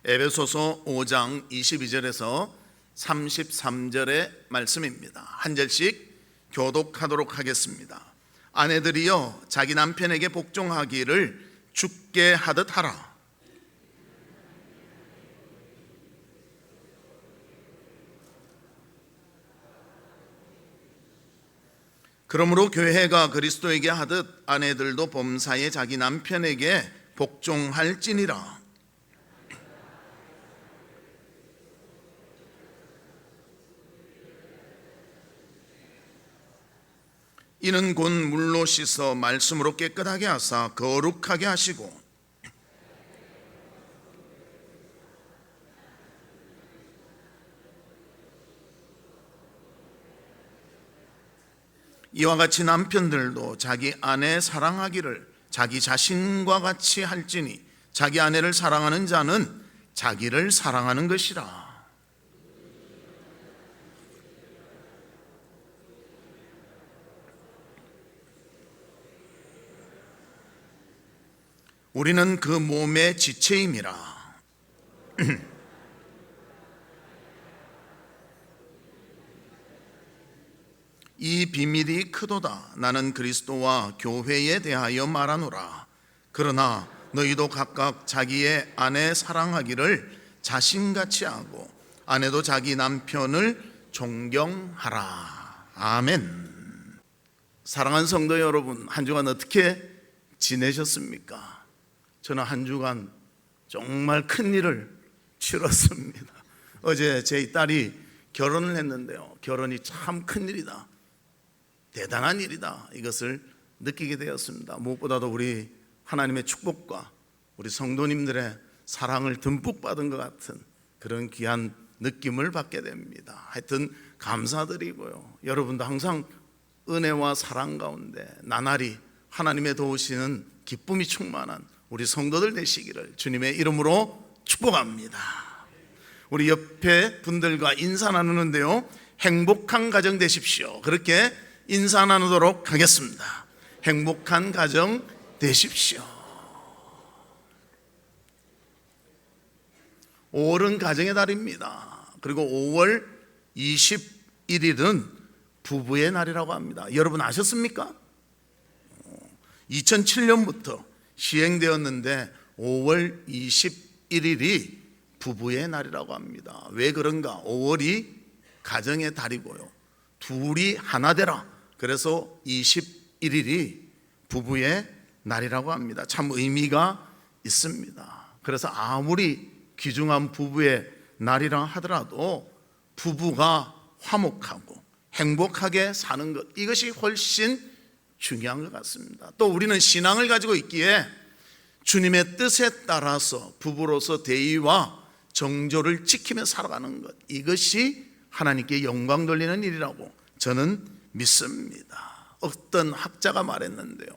에베소서 5장 22절에서 33절의 말씀입니다. 한 절씩 교독하도록 하겠습니다. 아내들이여 자기 남편에게 복종하기를 주께 하듯 하라. 그러므로 교회가 그리스도에게 하듯 아내들도 범사에 자기 남편에게 복종할지니라. 이는 곧 물로 씻어 말씀으로 깨끗하게 하사 거룩하게 하시고 이와 같이 남편들도 자기 아내 사랑하기를 자기 자신과 같이 할지니 자기 아내를 사랑하는 자는 자기를 사랑하는 것이라. 우리는 그 몸의 지체임이라. 이 비밀이 크도다. 나는 그리스도와 교회에 대하여 말하노라. 그러나 너희도 각각 자기의 아내 사랑하기를 자신같이 하고 아내도 자기 남편을 존경하라. 아멘. 사랑하는 성도 여러분, 한 주간 어떻게 지내셨습니까? 저는 한 주간 정말 큰 일을 치렀습니다. 어제 제 딸이 결혼을 했는데요, 결혼이 참 큰 일이다, 대단한 일이다, 이것을 느끼게 되었습니다. 무엇보다도 우리 하나님의 축복과 우리 성도님들의 사랑을 듬뿍 받은 것 같은 그런 귀한 느낌을 받게 됩니다. 하여튼 감사드리고요, 여러분도 항상 은혜와 사랑 가운데 나날이 하나님의 도우시는 기쁨이 충만한 우리 성도들 되시기를 주님의 이름으로 축복합니다. 우리 옆에 분들과 인사 나누는데요, 행복한 가정 되십시오, 그렇게 인사 나누도록 하겠습니다. 행복한 가정 되십시오. 5월은 가정의 달입니다. 그리고 5월 21일은 부부의 날이라고 합니다. 여러분 아셨습니까? 2007년부터 시행되었는데 5월 21일이 부부의 날이라고 합니다. 왜 그런가? 5월이 가정의 달이고요, 둘이 하나 되라, 그래서 21일이 부부의 날이라고 합니다. 참 의미가 있습니다. 그래서 아무리 귀중한 부부의 날이라 하더라도 부부가 화목하고 행복하게 사는 것, 이것이 훨씬 중요한 것 같습니다. 또 우리는 신앙을 가지고 있기에 주님의 뜻에 따라서 부부로서 대의와 정조를 지키며 살아가는 것, 이것이 하나님께 영광 돌리는 일이라고 저는 믿습니다. 어떤 학자가 말했는데요,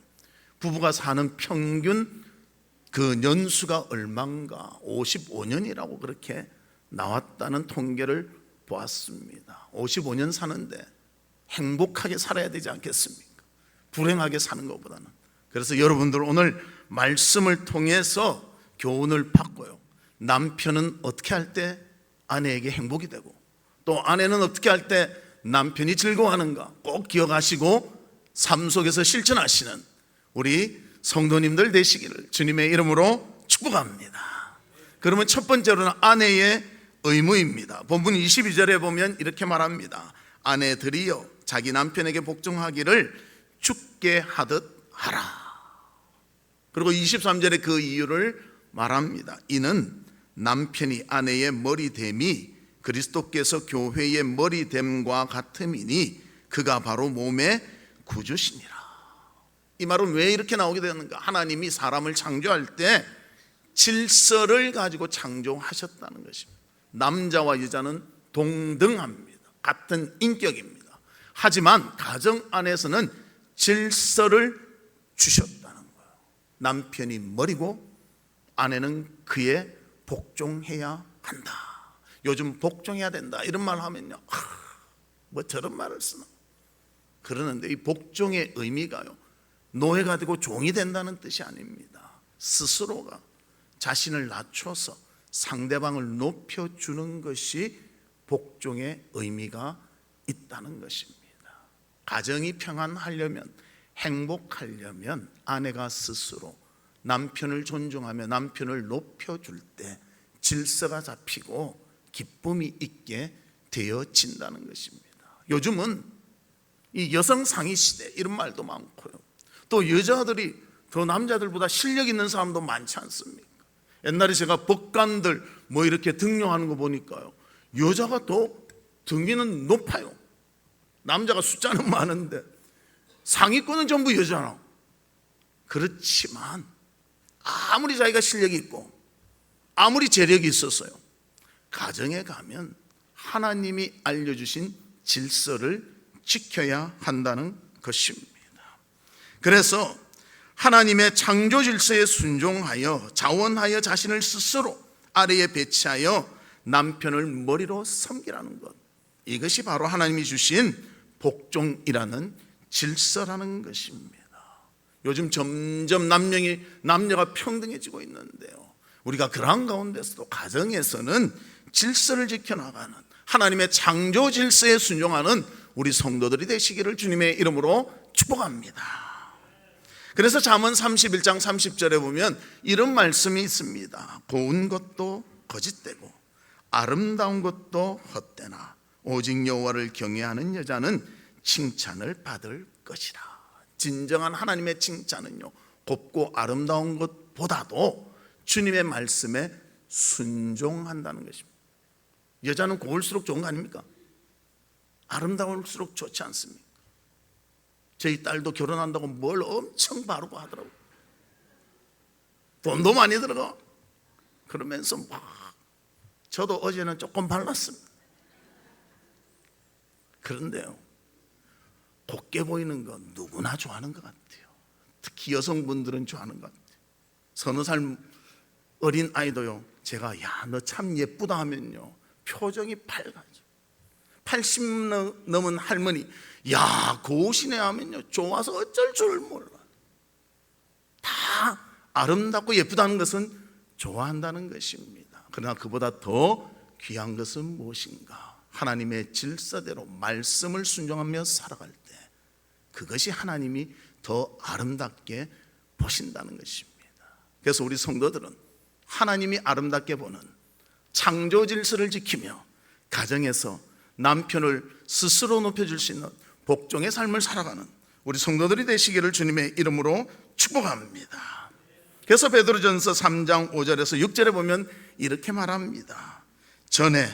부부가 사는 평균 그 연수가 얼마인가, 55년이라고 그렇게 나왔다는 통계를 보았습니다. 55년 사는데 행복하게 살아야 되지 않겠습니까? 불행하게 사는 것보다는. 그래서 여러분들 오늘 말씀을 통해서 교훈을 받고요, 남편은 어떻게 할 때 아내에게 행복이 되고 또 아내는 어떻게 할 때 남편이 즐거워하는가 꼭 기억하시고 삶 속에서 실천하시는 우리 성도님들 되시기를 주님의 이름으로 축복합니다. 그러면 첫 번째로는 아내의 의무입니다. 본문 22절에 보면 이렇게 말합니다. 아내들이여 자기 남편에게 복종하기를 주께 하듯 하라. 그리고 23절에 그 이유를 말합니다. 이는 남편이 아내의 머리됨이 그리스도께서 교회의 머리됨과 같음이니 그가 바로 몸의 구주시니라. 이 말은 왜 이렇게 나오게 되는가? 하나님이 사람을 창조할 때 질서를 가지고 창조하셨다는 것입니다. 남자와 여자는 동등합니다. 같은 인격입니다. 하지만 가정 안에서는 질서를 주셨다는 거예요. 남편이 머리고 아내는 그에 복종해야 한다. 요즘 복종해야 된다 이런 말 하면요, 뭐 저런 말을 쓰나 그러는데, 이 복종의 의미가요, 노예가 되고 종이 된다는 뜻이 아닙니다. 스스로가 자신을 낮춰서 상대방을 높여주는 것이 복종의 의미가 있다는 것입니다. 가정이 평안하려면, 행복하려면 아내가 스스로 남편을 존중하며 남편을 높여줄 때 질서가 잡히고 기쁨이 있게 되어진다는 것입니다. 요즘은 이 여성 상위 시대 이런 말도 많고요, 또 여자들이 더 남자들보다 실력 있는 사람도 많지 않습니까? 옛날에 제가 법관들 뭐 이렇게 등용하는 거 보니까요, 여자가 더 등기는 높아요. 남자가 숫자는 많은데 상위권은 전부 여자라. 그렇지만 아무리 자기가 실력이 있고 아무리 재력이 있었어요, 가정에 가면 하나님이 알려주신 질서를 지켜야 한다는 것입니다. 그래서 하나님의 창조 질서에 순종하여 자원하여 자신을 스스로 아래에 배치하여 남편을 머리로 섬기라는 것, 이것이 바로 하나님이 주신 복종이라는 질서라는 것입니다. 요즘 점점 남녀가 평등해지고 있는데요, 우리가 그러한 가운데서도 가정에서는 질서를 지켜나가는 하나님의 창조 질서에 순종하는 우리 성도들이 되시기를 주님의 이름으로 축복합니다. 그래서 잠언 31장 30절에 보면 이런 말씀이 있습니다. 고운 것도 거짓되고 아름다운 것도 헛되나 오직 여호와를 경외하는 여자는 칭찬을 받을 것이라. 진정한 하나님의 칭찬은요, 곱고 아름다운 것보다도 주님의 말씀에 순종한다는 것입니다. 여자는 고울수록 좋은 거 아닙니까? 아름다울수록 좋지 않습니까? 저희 딸도 결혼한다고 뭘 엄청 바르고 하더라고요. 돈도 많이 들어가. 그러면서 막, 저도 어제는 조금 발랐습니다. 그런데요, 곱게 보이는 건 누구나 좋아하는 것 같아요. 특히 여성분들은 좋아하는 것 같아요. 서너 살 어린 아이도요, 제가 야, 너 참 예쁘다 하면요, 표정이 밝아져. 80 넘은 할머니, 야, 고우시네 하면요, 좋아서 어쩔 줄 몰라. 다 아름답고 예쁘다는 것은 좋아한다는 것입니다. 그러나 그보다 더 귀한 것은 무엇인가? 하나님의 질서대로 말씀을 순종하며 살아갈 때 그것이 하나님이 더 아름답게 보신다는 것입니다. 그래서 우리 성도들은 하나님이 아름답게 보는 창조 질서를 지키며 가정에서 남편을 스스로 높여줄 수 있는 복종의 삶을 살아가는 우리 성도들이 되시기를 주님의 이름으로 축복합니다. 그래서 베드로전서 3장 5절에서 6절에 보면 이렇게 말합니다. 전에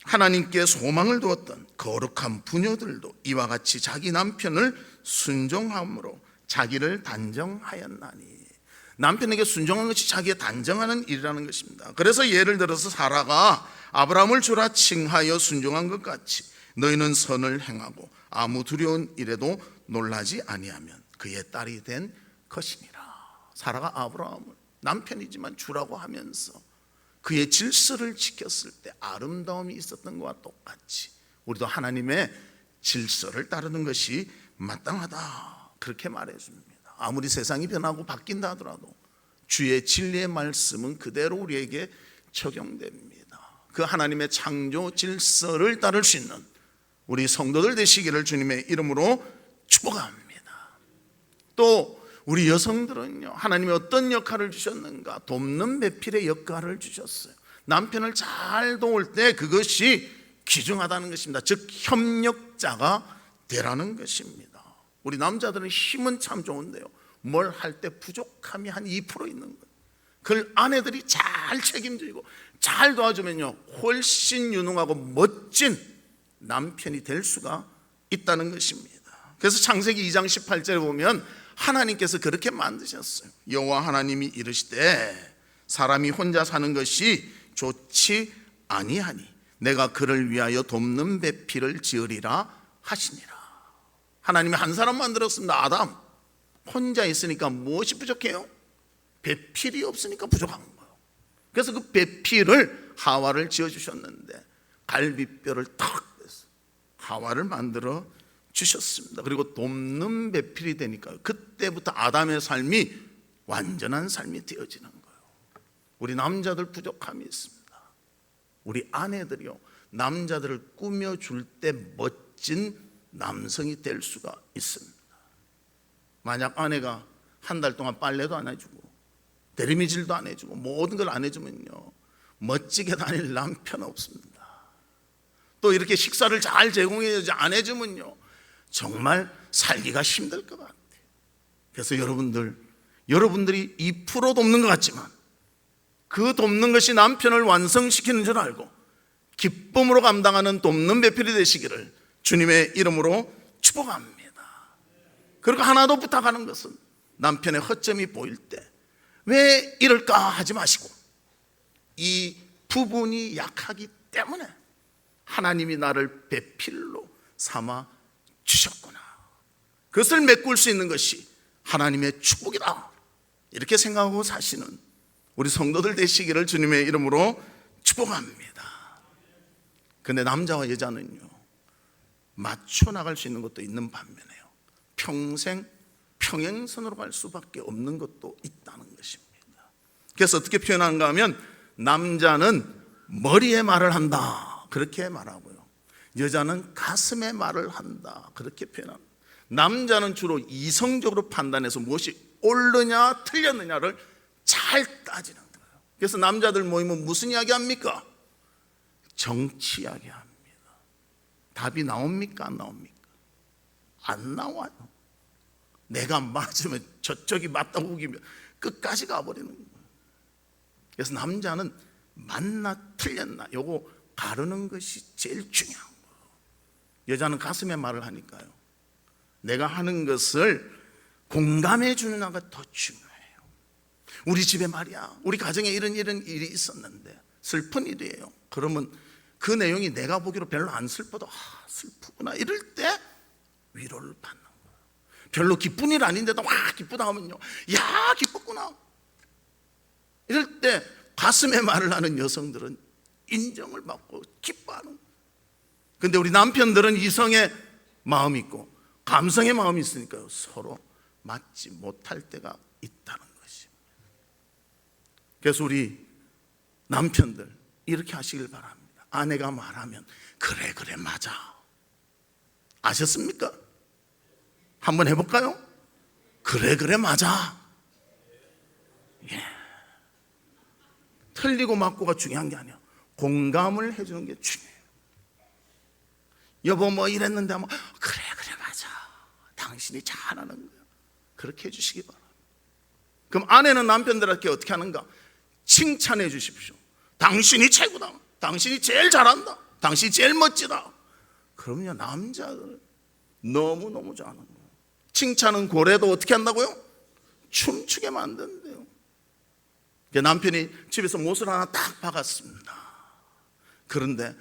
하나님께 소망을 두었던 거룩한 부녀들도 이와 같이 자기 남편을 순종함으로 자기를 단정하였나니. 남편에게 순종하는 것이 자기의 단정하는 일이라는 것입니다. 그래서 예를 들어서 사라가 아브라함을 주라 칭하여 순종한 것 같이 너희는 선을 행하고 아무 두려운 일에도 놀라지 아니하면 그의 딸이 된 것이니라. 사라가 아브라함을 남편이지만 주라고 하면서 그의 질서를 지켰을 때 아름다움이 있었던 것과 똑같이 우리도 하나님의 질서를 따르는 것이 마땅하다, 그렇게 말해줍니다. 아무리 세상이 변하고 바뀐다 하더라도 주의 진리의 말씀은 그대로 우리에게 적용됩니다. 그 하나님의 창조 질서를 따를 수 있는 우리 성도들 되시기를 주님의 이름으로 축복합니다. 또 우리 여성들은요, 하나님이 어떤 역할을 주셨는가? 돕는 배필의 역할을 주셨어요. 남편을 잘 도울 때 그것이 귀중하다는 것입니다. 즉 협력자가 되라는 것입니다. 우리 남자들은 힘은 참 좋은데요, 뭘 할 때 부족함이 한 2% 있는 거예요. 그걸 아내들이 잘 책임지고 잘 도와주면요, 훨씬 유능하고 멋진 남편이 될 수가 있다는 것입니다. 그래서 창세기 2장 18절에 보면 하나님께서 그렇게 만드셨어요. 여호와 하나님이 이르시되 사람이 혼자 사는 것이 좋지 아니하니 내가 그를 위하여 돕는 배필을 지으리라 하시니라. 하나님이 한 사람 만들었습니다. 아담. 혼자 있으니까 무엇이 부족해요? 배필이 없으니까 부족한 거예요. 그래서 그 배필을 하와를 지어주셨는데 갈비뼈를 탁 떼서 하와를 만들어 주셨습니다. 그리고 돕는 배필이 되니까 그때부터 아담의 삶이 완전한 삶이 되어지는 거예요. 우리 남자들 부족함이 있습니다. 우리 아내들이요, 남자들을 꾸며줄 때 멋진 남성이 될 수가 있습니다. 만약 아내가 한 달 동안 빨래도 안 해주고 대리미질도 안 해주고 모든 걸 안 해주면요, 멋지게 다닐 남편 없습니다. 또 이렇게 식사를 잘 제공해 안 해주면요, 정말 살기가 힘들 것 같아요. 그래서 여러분들이 2% 돕는 것 같지만 그 돕는 것이 남편을 완성시키는 줄 알고 기쁨으로 감당하는 돕는 배필이 되시기를 주님의 이름으로 축복합니다. 그리고 하나 더 부탁하는 것은, 남편의 허점이 보일 때 왜 이럴까 하지 마시고, 이 부분이 약하기 때문에 하나님이 나를 배필로 삼아 주셨구나, 그것을 메꿀 수 있는 것이 하나님의 축복이다, 이렇게 생각하고 사시는 우리 성도들 되시기를 주님의 이름으로 축복합니다. 근데 남자와 여자는요, 맞춰 나갈 수 있는 것도 있는 반면에요, 평생 평행선으로 갈 수밖에 없는 것도 있다는 것입니다. 그래서 어떻게 표현하는가 하면, 남자는 머리에 말을 한다, 그렇게 말하고요, 여자는 가슴에 말을 한다, 그렇게 표현합니다. 남자는 주로 이성적으로 판단해서 무엇이 옳느냐 틀렸느냐를 잘 따지는 거예요. 그래서 남자들 모이면 무슨 이야기 합니까? 정치 이야기 합니다. 답이 나옵니까? 안 나옵니까? 안 나와요. 내가 맞으면 저쪽이 맞다고 우기면 끝까지 가버리는 거예요. 그래서 남자는 맞나 틀렸나 요거 가르는 것이 제일 중요한 거예요. 여자는 가슴에 말을 하니까요, 내가 하는 것을 공감해 주느냐가 더 중요해요. 우리 집에 말이야, 우리 가정에 이런 일이 있었는데 슬픈 일이에요. 그러면 그 내용이 내가 보기로 별로 안 슬퍼도 슬프구나, 이럴 때 위로를 받는 거예요. 별로 기쁜 일 아닌데도 기쁘다 하면요, 야 기뻤구나, 이럴 때 가슴에 말을 하는 여성들은 인정을 받고 기뻐하는 거예요. 근데 우리 남편들은 이성의 마음이 있고 감성의 마음이 있으니까요, 서로 맞지 못할 때가 있다는 것입니다. 그래서 우리 남편들 이렇게 하시길 바랍니다. 아내가 말하면 그래 맞아, 아셨습니까? 한번 해볼까요? 그래 맞아. 예. 틀리고 맞고가 중요한 게 아니야, 공감을 해주는 게 중요해요. 여보 뭐 이랬는데 하면 그래 맞아, 당신이 잘하는 거야, 그렇게 해주시기 바랍니다. 그럼 아내는 남편들에게 어떻게 하는가? 칭찬해 주십시오. 당신이 최고다, 당신이 제일 잘한다, 당신이 제일 멋지다. 그러면요, 남자들은 너무너무 잘하는 거예요. 칭찬은 고래도 어떻게 한다고요? 춤추게 만든대요. 남편이 집에서 못을 하나 딱 박았습니다. 그런데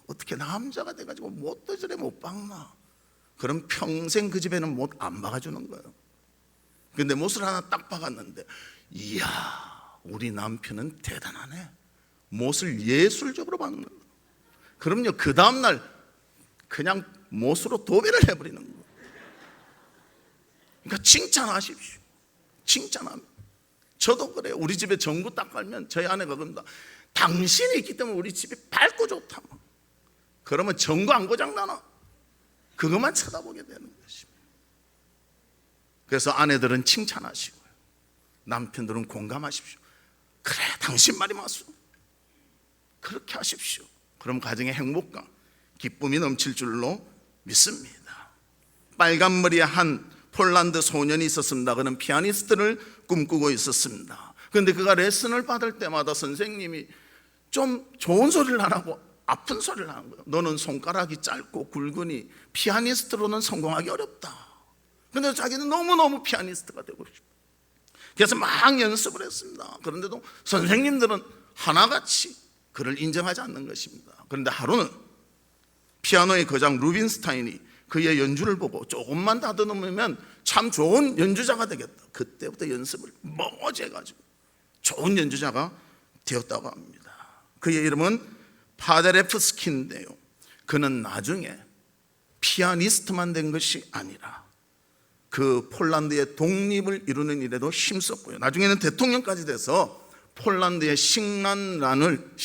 어떻게 남자가 돼가지고 못도 저래 못 박나? 그럼 평생 그 집에는 못 안 박아주는 거예요. 근데 못을 하나 딱 박았는데, 이야, 우리 남편은 대단하네, 못을 예술적으로 박는 거예요. 그럼요, 그 다음날 그냥 못으로 도배를 해버리는 거예요. 그러니까 칭찬하십시오. 칭찬합니다. 저도 그래요. 우리 집에 전구 딱 깔면 저희 아내가 그런다, 당신이 있기 때문에 우리 집이 밝고 좋다. 그러면 전구 안 고장나나? 그것만 쳐다보게 되는 것입니다. 그래서 아내들은 칭찬하시고요, 남편들은 공감하십시오. 그래 당신 말이 맞소, 그렇게 하십시오. 그럼 가정의 행복과 기쁨이 넘칠 줄로 믿습니다. 빨간 머리의 한 폴란드 소년이 있었습니다. 그는 피아니스트를 꿈꾸고 있었습니다. 그런데 그가 레슨을 받을 때마다 선생님이 좀 좋은 소리를 안 하고 아픈 소리를 하는 거예요. 너는 손가락이 짧고 굵으니 피아니스트로는 성공하기 어렵다. 그런데 자기는 너무너무 피아니스트가 되고 싶어. 그래서 막 연습을 했습니다. 그런데도 선생님들은 하나같이 그를 인정하지 않는 것입니다. 그런데 하루는 피아노의 거장 루빈스타인이 그의 연주를 보고 조금만 다듬으면 참 좋은 연주자가 되겠다. 그때부터 연습을 멋해가지고 좋은 연주자가 되었다고 합니다. 그의 이름은 파데레프스키인데요, 그는 나중에 피아니스트만 된 것이 아니라 그 폴란드의 독립을 이루는 일에도 힘썼고요. 나중에는 대통령까지 돼서 폴란드의 식량난을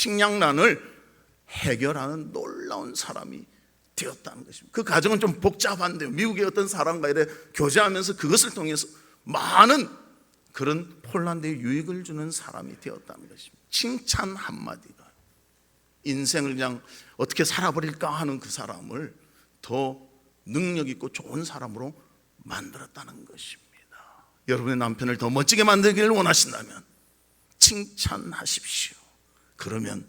해결하는 놀라운 사람이 되었다는 것입니다. 그 과정은 좀 복잡한데요. 미국의 어떤 사람과 이래 교제하면서 그것을 통해서 많은 그런 폴란드에 유익을 주는 사람이 되었다는 것입니다. 칭찬 한마디가 인생을 그냥 어떻게 살아버릴까 하는 그 사람을 더 능력 있고 좋은 사람으로 만들었다는 것입니다. 여러분의 남편을 더 멋지게 만들기를 원하신다면 칭찬하십시오. 그러면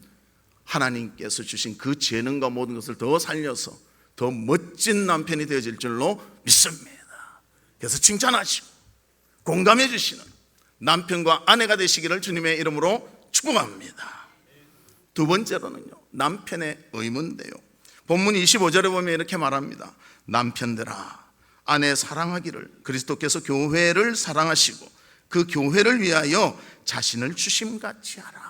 하나님께서 주신 그 재능과 모든 것을 더 살려서 더 멋진 남편이 되어질 줄로 믿습니다. 그래서 칭찬하시고 공감해 주시는 남편과 아내가 되시기를 주님의 이름으로 축복합니다. 두 번째로는요, 남편의 의무인데요. 본문 25절에 보면 이렇게 말합니다. 남편들아, 아내 사랑하기를 그리스도께서 교회를 사랑하시고 그 교회를 위하여 자신을 주심같이 하라.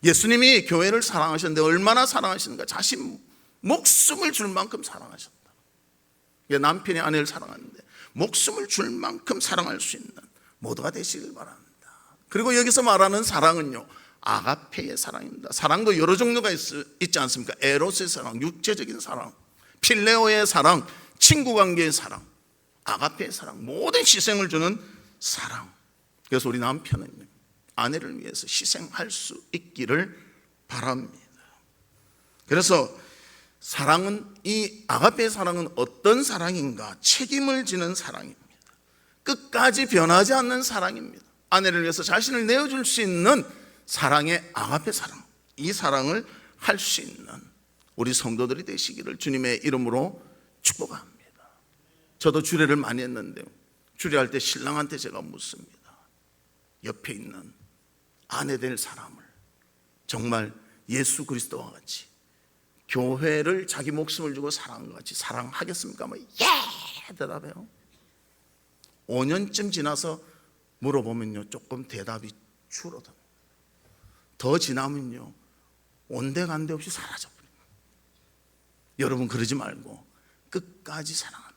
예수님이 교회를 사랑하셨는데 얼마나 사랑하시는가? 자신 목숨을 줄 만큼 사랑하셨다. 남편이 아내를 사랑하는데 목숨을 줄 만큼 사랑할 수 있는 모두가 되시길 바랍니다. 그리고 여기서 말하는 사랑은요, 아가페의 사랑입니다. 사랑도 여러 종류가 있지 않습니까? 에로스의 사랑, 육체적인 사랑, 필레오의 사랑, 친구관계의 사랑, 아가페의 사랑, 모든 희생을 주는 사랑. 그래서 우리 남편은 아내를 위해서 희생할 수 있기를 바랍니다. 그래서 사랑은, 이 아가페의 사랑은 어떤 사랑인가? 책임을 지는 사랑입니다. 끝까지 변하지 않는 사랑입니다. 아내를 위해서 자신을 내어줄 수 있는 사랑의 아가페 사랑, 이 사랑을 할 수 있는 우리 성도들이 되시기를 주님의 이름으로 축복합니다. 저도 주례를 많이 했는데요, 주례할 때 신랑한테 제가 묻습니다. 옆에 있는 아내 될 사람을 정말 예수 그리스도와 같이 교회를 자기 목숨을 주고 사랑한 것 같이 사랑하겠습니까? 예! 대답해요. 5년쯤 지나서 물어보면요, 조금 대답이 줄어듭니다. 더 지나면요, 온데간데 없이 사라져버립니다. 여러분 그러지 말고 끝까지 사랑하는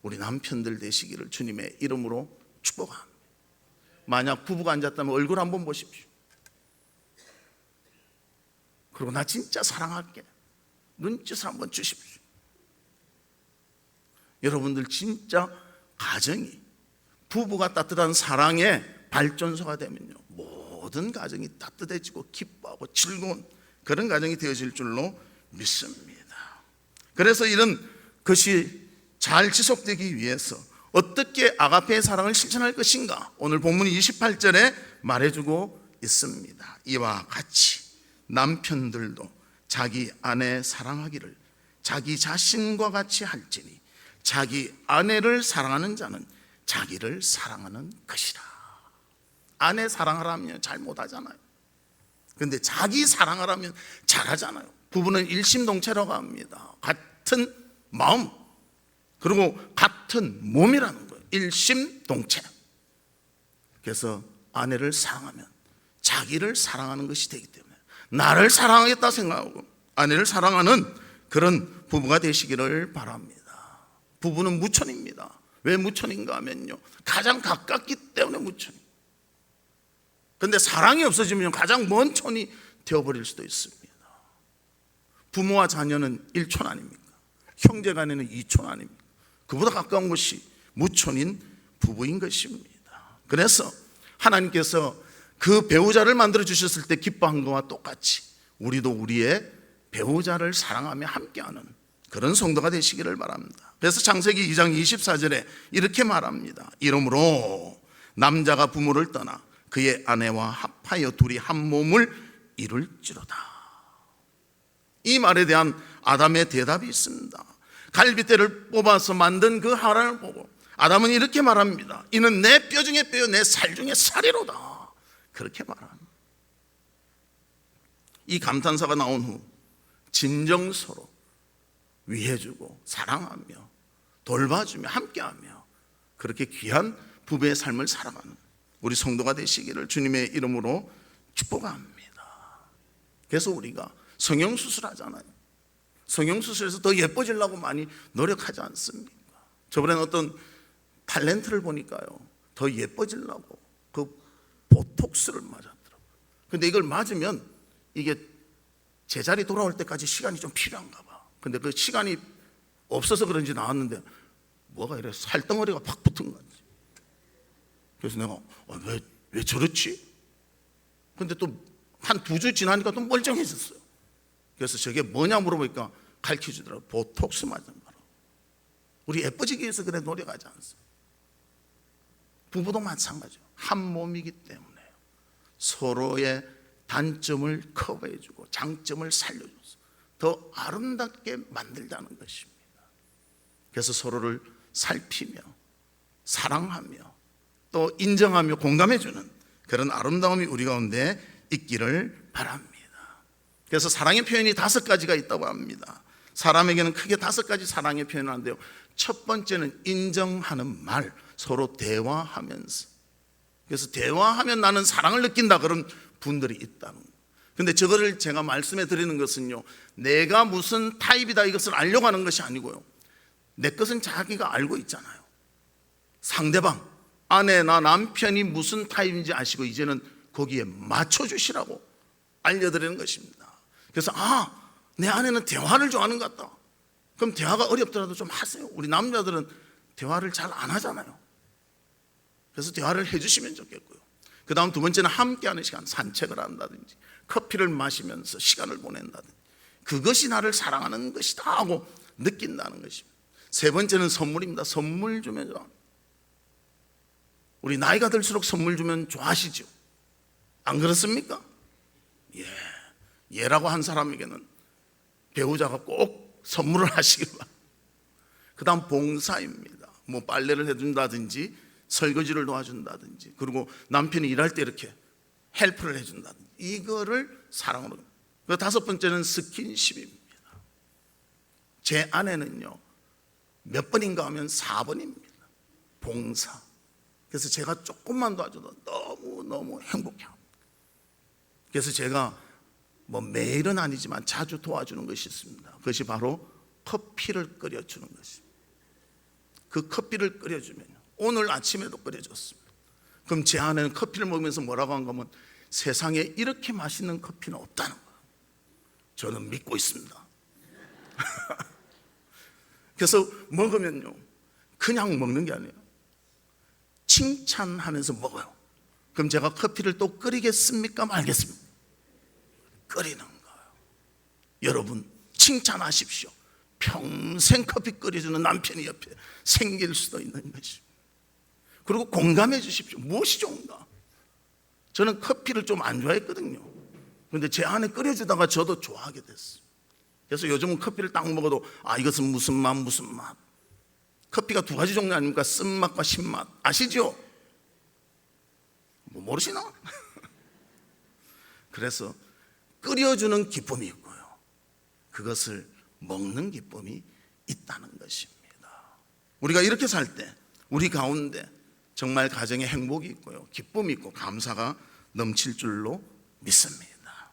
우리 남편들 되시기를 주님의 이름으로 축복합니다. 만약 부부가 앉았다면 얼굴 한번 보십시오. 그리고 나 진짜 사랑할게, 눈짓을 한번 주십시오. 여러분들 진짜 가정이 부부가 따뜻한 사랑의 발전소가 되면요, 모든 가정이 따뜻해지고 기뻐하고 즐거운 그런 가정이 되어질 줄로 믿습니다. 그래서 이런 것이 잘 지속되기 위해서 어떻게 아가페의 사랑을 실천할 것인가? 오늘 본문 28절에 말해주고 있습니다. 이와 같이 남편들도 자기 아내 사랑하기를 자기 자신과 같이 할지니 자기 아내를 사랑하는 자는 자기를 사랑하는 것이라. 아내 사랑하라면 잘 못하잖아요. 그런데 자기 사랑하라면 잘하잖아요. 부부는 일심동체라고 합니다. 같은 마음, 그리고 같은 몸이라는 거예요. 일심동체. 그래서 아내를 사랑하면 자기를 사랑하는 것이 되기 때문에 나를 사랑하겠다 생각하고 아내를 사랑하는 그런 부부가 되시기를 바랍니다. 부부는 무천입니다. 왜 무천인가 하면요, 가장 가깝기 때문에 무천이. 그런데 사랑이 없어지면 가장 먼 촌이 되어버릴 수도 있습니다. 부모와 자녀는 1촌 아닙니까? 형제간에는 2촌 아닙니까? 그보다 가까운 것이 무촌인 부부인 것입니다. 그래서 하나님께서 그 배우자를 만들어 주셨을 때 기뻐한 것과 똑같이 우리도 우리의 배우자를 사랑하며 함께하는 그런 성도가 되시기를 바랍니다. 그래서 창세기 2장 24절에 이렇게 말합니다. 이러므로 남자가 부모를 떠나 그의 아내와 합하여 둘이 한 몸을 이룰지로다. 이 말에 대한 아담의 대답이 있습니다. 갈빗대를 뽑아서 만든 그 하란을 보고 아담은 이렇게 말합니다. 이는 내 뼈 중에 뼈요 내 살 중에 살이로다. 그렇게 말합니다. 이 감탄사가 나온 후 진정서로 위해주고 사랑하며 돌봐주며 함께하며 그렇게 귀한 부부의 삶을 살아가는 우리 성도가 되시기를 주님의 이름으로 축복합니다. 그래서 우리가 성형수술하잖아요. 성형수술에서 더 예뻐지려고 많이 노력하지 않습니까? 저번에 어떤 탤런트를 보니까요, 더 예뻐지려고 그 보톡스를 맞았더라고요. 근데 이걸 맞으면 이게 제자리 돌아올 때까지 시간이 좀 필요한가 봐. 근데 그 시간이 없어서 그런지 나왔는데 뭐가 이래 살덩어리가 팍 붙은 거지. 그래서 내가 왜 저렇지? 근데 또 한 2주 지나니까 또 멀쩡해졌어요. 그래서 저게 뭐냐 물어보니까 가르쳐주더라고요. 보톡스 맞은 거라고. 우리 예뻐지기 위해서 그래 노력하지 않습니다. 부부도 마찬가지죠. 한 몸이기 때문에 서로의 단점을 커버해주고 장점을 살려줘서 더 아름답게 만들자는 것입니다. 그래서 서로를 살피며 사랑하며 또 인정하며 공감해주는 그런 아름다움이 우리 가운데 있기를 바랍니다. 그래서 사랑의 표현이 5가지가 있다고 합니다. 사람에게는 크게 5가지 사랑의 표현을 하는데요, 첫 번째는 인정하는 말, 서로 대화하면서. 그래서 대화하면 나는 사랑을 느낀다 그런 분들이 있다는 거예요. 근데 저거를 제가 말씀해 드리는 것은요, 내가 무슨 타입이다 이것을 알려고 하는 것이 아니고요, 내 것은 자기가 알고 있잖아요. 상대방, 아내나 남편이 무슨 타입인지 아시고 이제는 거기에 맞춰주시라고 알려드리는 것입니다. 그래서 내 아내는 대화를 좋아하는 것 같다. 그럼 대화가 어렵더라도 좀 하세요. 우리 남자들은 대화를 잘 안 하잖아요. 그래서 대화를 해주시면 좋겠고요. 그 다음 2번째는 함께하는 시간, 산책을 한다든지 커피를 마시면서 시간을 보낸다든지 그것이 나를 사랑하는 것이다 하고 느낀다는 것입니다. 3번째는 선물입니다. 선물 주면 좋아. 우리 나이가 들수록 선물 주면 좋아하시죠? 안 그렇습니까? 예라고 한 사람에게는 배우자가 꼭 선물을 하시길 바랍니다. 그 다음 봉사입니다. 뭐 빨래를 해준다든지 설거지를 도와준다든지 그리고 남편이 일할 때 이렇게 헬프를 해준다든지 이거를 사랑으로. 그 5번째는 스킨십입니다. 제 아내는요 몇 번인가 하면 4번입니다. 봉사. 그래서 제가 조금만 도와줘도 너무너무 행복해요. 그래서 제가 뭐 매일은 아니지만 자주 도와주는 것이 있습니다. 그것이 바로 커피를 끓여주는 것입니다. 그 커피를 끓여주면 오늘 아침에도 끓여줬습니다. 그럼 제 아내는 커피를 먹으면서 뭐라고 한 거면 세상에 이렇게 맛있는 커피는 없다는 거예요. 저는 믿고 있습니다. 그래서 먹으면요 그냥 먹는 게 아니에요. 칭찬하면서 먹어요. 그럼 제가 커피를 또 끓이겠습니까 말겠습니까? 끓이는 거예요. 여러분 칭찬하십시오. 평생 커피 끓여주는 남편이 옆에 생길 수도 있는 것입니다. 그리고 공감해 주십시오. 무엇이 좋은가? 저는 커피를 좀 안 좋아했거든요. 그런데 제 아내 끓여주다가 저도 좋아하게 됐어요. 그래서 요즘은 커피를 딱 먹어도 이것은 무슨 맛 무슨 맛. 커피가 2가지 종류 아닙니까? 쓴맛과 신맛. 아시죠? 뭐 모르시나? 그래서 끓여주는 기쁨이 있고요, 그것을 먹는 기쁨이 있다는 것입니다. 우리가 이렇게 살 때 우리 가운데 정말 가정에 행복이 있고요, 기쁨이 있고 감사가 넘칠 줄로 믿습니다.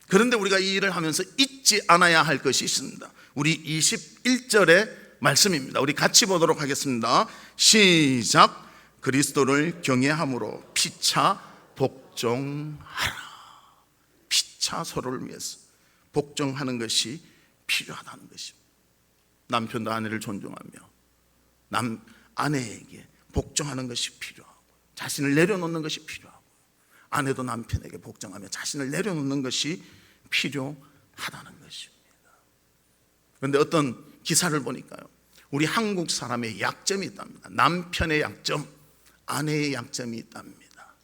그런데 우리가 이 일을 하면서 잊지 않아야 할 것이 있습니다. 우리 21절의 말씀입니다. 우리 같이 보도록 하겠습니다. 시작. 그리스도를 경외함으로 피차 복종하라. 피차 서로를 위해서 복종하는 것이 필요하다는 것입니다. 남편도 아내를 존중하며 아내에게 복종하는 것이 필요하고 자신을 내려놓는 것이 필요하고 아내도 남편에게 복종하며 자신을 내려놓는 것이 필요하다는 것입니다. 그런데 어떤 기사를 보니까요, 우리 한국 사람의 약점이 있답니다. 남편의 약점, 아내의 약점이 있답니다.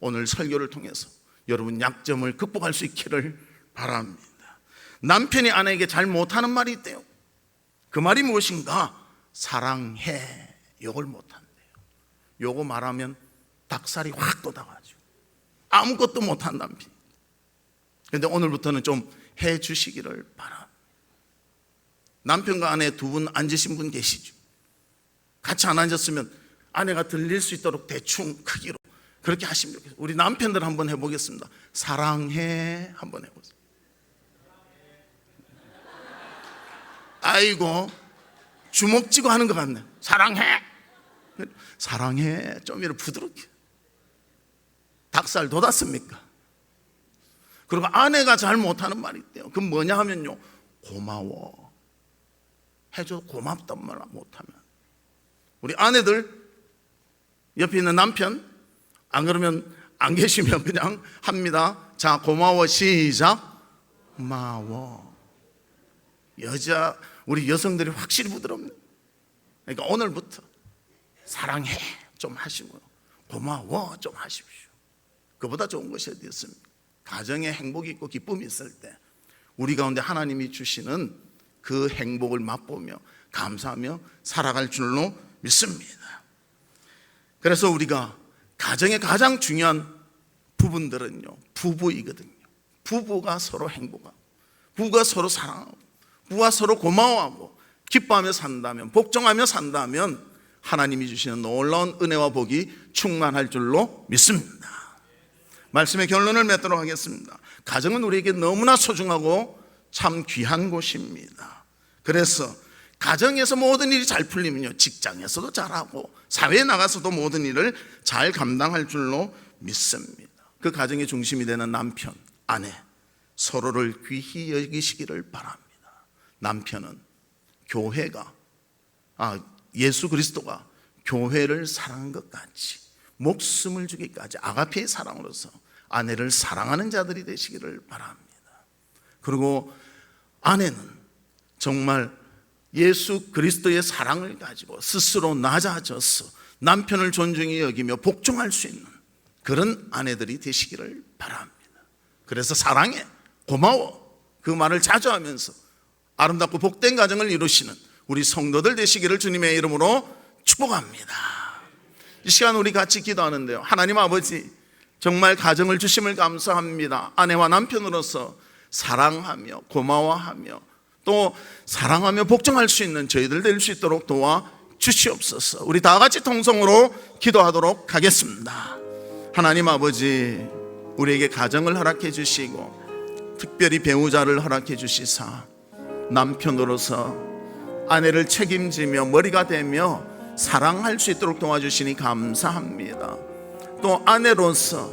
오늘 설교를 통해서 여러분 약점을 극복할 수 있기를 바랍니다. 남편이 아내에게 잘 못하는 말이 있대요. 그 말이 무엇인가? 사랑해. 요걸 못한대요. 요거 말하면 닭살이 확 돋아가지고 아무것도 못한 남편. 그런데 오늘부터는 좀 해주시기를 바랍니다. 남편과 아내 2분 앉으신 분 계시죠? 같이 안 앉았으면 아내가 들릴 수 있도록 대충 크기로 그렇게 하시면 좋겠어요. 우리 남편들 한번 해보겠습니다. 사랑해 한번 해보세요. 아이고 주먹 쥐고 하는 것 같네. 사랑해. 사랑해. 좀 이렇게 부드럽게. 닭살 돋았습니까? 그리고 아내가 잘 못하는 말이 있대요. 그건 뭐냐 하면요, 고마워. 해줘도 고맙단 말 못하면. 우리 아내들 옆에 있는 남편, 안 그러면 안 계시면 그냥 합니다. 자, 고마워. 시작. 고마워. 우리 여성들이 확실히 부드럽네. 그러니까 오늘부터 사랑해 좀 하시고요, 고마워 좀 하십시오. 그보다 좋은 것이 어디 있습니까? 가정에 행복이 있고 기쁨이 있을 때 우리 가운데 하나님이 주시는 그 행복을 맛보며 감사하며 살아갈 줄로 믿습니다. 그래서 우리가 가정의 가장 중요한 부분들은요, 부부이거든요. 부부가 서로 행복하고, 부부가 서로 사랑하고, 부부가 서로 고마워하고 기뻐하며 산다면, 복종하며 산다면 하나님이 주시는 놀라운 은혜와 복이 충만할 줄로 믿습니다. 말씀의 결론을 맺도록 하겠습니다. 가정은 우리에게 너무나 소중하고 참 귀한 곳입니다. 그래서 가정에서 모든 일이 잘 풀리면요, 직장에서도 잘하고 사회에 나가서도 모든 일을 잘 감당할 줄로 믿습니다. 그 가정의 중심이 되는 남편, 아내 서로를 귀히 여기시기를 바랍니다. 남편은 예수 그리스도가 교회를 사랑한 것 같이 목숨을 주기까지 아가페의 사랑으로서 아내를 사랑하는 자들이 되시기를 바랍니다. 그리고 아내는 정말 예수 그리스도의 사랑을 가지고 스스로 낮아져서 남편을 존중히 여기며 복종할 수 있는 그런 아내들이 되시기를 바랍니다. 그래서 사랑해, 고마워 그 말을 자주 하면서 아름답고 복된 가정을 이루시는 우리 성도들 되시기를 주님의 이름으로 축복합니다. 이 시간 우리 같이 기도하는데요, 하나님 아버지, 정말 가정을 주심을 감사합니다. 아내와 남편으로서 사랑하며 고마워하며 또 사랑하며 복종할 수 있는 저희들 될 수 있도록 도와 주시옵소서. 우리 다 같이 통성으로 기도하도록 하겠습니다. 하나님 아버지, 우리에게 가정을 허락해 주시고 특별히 배우자를 허락해 주시사 남편으로서 아내를 책임지며 머리가 되며 사랑할 수 있도록 도와주시니 감사합니다. 또 아내로서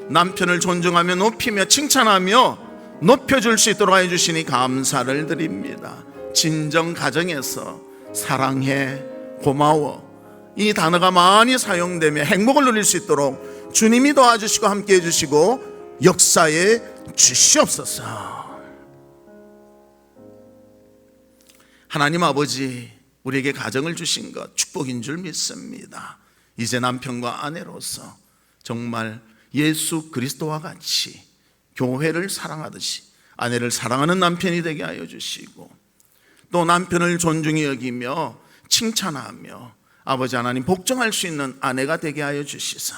남편을 존중하며 높이며 칭찬하며 높여줄 수 있도록 해주시니 감사를 드립니다. 진정 가정에서 사랑해, 고마워 이 단어가 많이 사용되며 행복을 누릴 수 있도록 주님이 도와주시고 함께해 주시고 역사에 주시옵소서. 하나님 아버지, 우리에게 가정을 주신 것 축복인 줄 믿습니다. 이제 남편과 아내로서 정말 예수 그리스도와 같이 교회를 사랑하듯이 아내를 사랑하는 남편이 되게 하여 주시고 또 남편을 존중히 여기며 칭찬하며 아버지 하나님 복종할 수 있는 아내가 되게 하여 주시사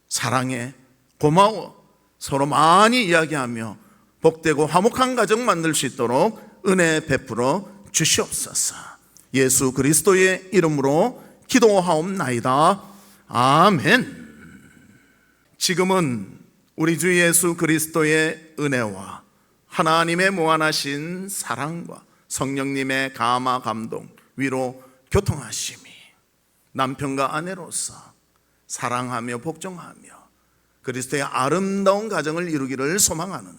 사랑해, 고마워 서로 많이 이야기하며 복되고 화목한 가정 만들 수 있도록 은혜 베풀어 주시옵소서. 예수 그리스도의 이름으로 기도하옵나이다. 아멘. 지금은 우리 주 예수 그리스도의 은혜와 하나님의 무한하신 사랑과 성령님의 감화 감동 위로 교통하심이 남편과 아내로서 사랑하며 복종하며 그리스도의 아름다운 가정을 이루기를 소망하는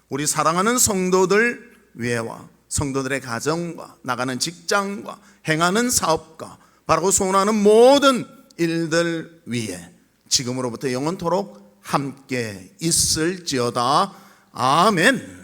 우리 사랑하는 성도들 외와 성도들의 가정과 나가는 직장과 행하는 사업과 바라고 소원하는 모든 일들 위에 지금으로부터 영원토록 함께 있을지어다. 아멘.